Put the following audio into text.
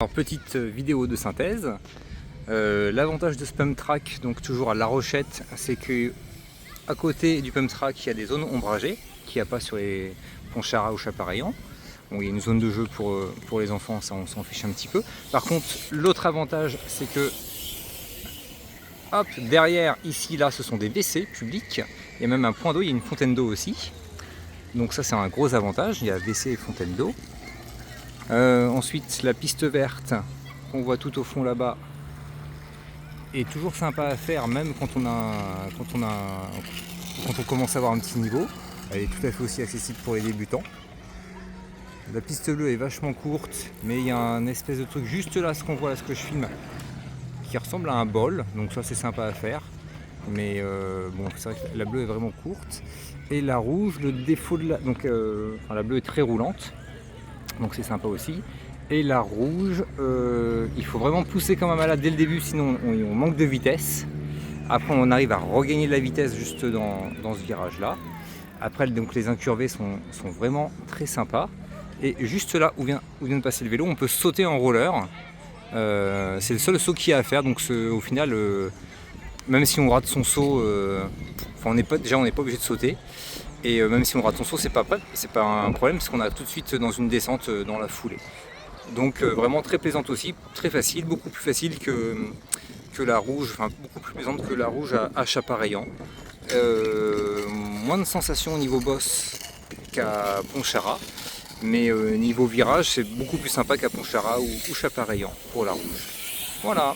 en petite vidéo de synthèse. L'avantage de ce pump track, donc toujours à La Rochette, c'est que à côté du pump track, il y a des zones ombragées qu'il n'y a pas sur les Pontcharra ou Chapareillan. Bon, il y a une zone de jeu pour les enfants, ça on s'en fiche un petit peu. Par contre, l'autre avantage, c'est que hop, derrière, ici, là, ce sont des WC publics. Il y a même un point d'eau, il y a une fontaine d'eau aussi. Donc ça, c'est un gros avantage. Il y a WC et fontaine d'eau. Ensuite, la piste verte qu'on voit tout au fond là-bas est toujours sympa à faire, même quand on commence à avoir un petit niveau. Elle est tout à fait aussi accessible pour les débutants. La piste bleue est vachement courte, mais il y a un espèce de truc juste là, ce qu'on voit là, ce que je filme, qui ressemble à un bol, donc ça c'est sympa à faire. Mais bon, c'est vrai que la bleue est vraiment courte. Et la rouge, le défaut de la... Donc la bleue est très roulante, donc c'est sympa aussi. Et la rouge, il faut vraiment pousser quand même à la dès le début, sinon on manque de vitesse. Après on arrive à regagner de la vitesse juste dans ce virage là. Après donc les incurvés sont vraiment très sympas. Et juste là où vient de passer le vélo, on peut sauter en roller. C'est le seul saut qu'il y a à faire, donc au final, même si on rate son saut, on n'est pas obligé de sauter. Et même si on rate son saut, c'est pas un problème, parce qu'on a tout de suite dans une descente dans la foulée. Donc vraiment très plaisante aussi, très facile, beaucoup plus facile que la rouge, enfin beaucoup plus plaisante que la rouge à Chapareillan. Moins de sensations au niveau boss qu'à Pontcharra, mais niveau virage c'est beaucoup plus sympa qu'à Pontcharra ou Chapareillan pour la rouge. Voilà.